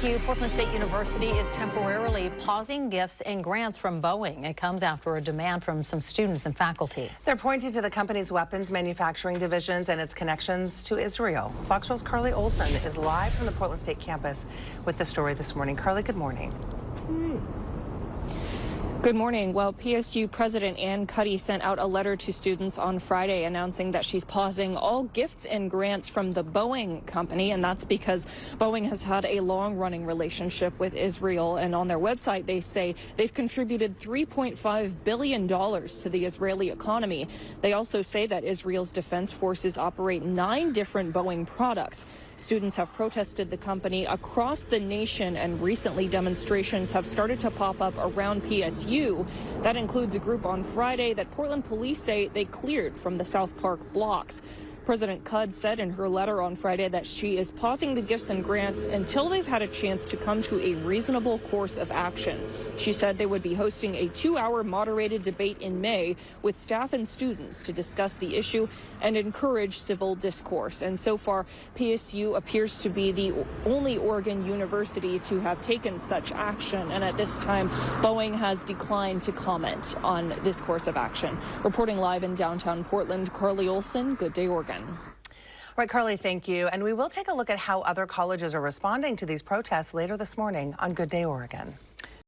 PSU, Portland State University, is temporarily pausing gifts and grants from Boeing. It comes after a demand from some students and faculty. They're pointing to the company's weapons manufacturing divisions and its connections to Israel. Fox 12's Carly Olson is live from the Portland State campus with the story this morning. Carly, good morning. Good morning. Well, PSU President Ann Cuddy sent out a letter to students on Friday announcing that she's pausing all gifts and grants from the Boeing company, and that's because Boeing has had a long-running relationship with Israel, and on their website they say they've contributed $3.5 billion to the Israeli economy. They also say that Israel's defense forces operate 9 different Boeing products. Students have protested the company across the nation, and recently demonstrations have started to pop up around PSU. That includes a group on Friday that Portland police say they cleared from the South Park blocks. President Cud said in her letter on Friday that she is pausing the gifts and grants until they've had a chance to come to a reasonable course of action. She said they would be hosting a 2-hour moderated debate in May with staff and students to discuss the issue and encourage civil discourse. And so far, PSU appears to be the only Oregon university to have taken such action. And at this time, Boeing has declined to comment on this course of action. Reporting live in downtown Portland, Carly Olson, Good Day, Oregon. All right, Carly, thank you. And we will take a look at how other colleges are responding to these protests later this morning on Good Day, Oregon.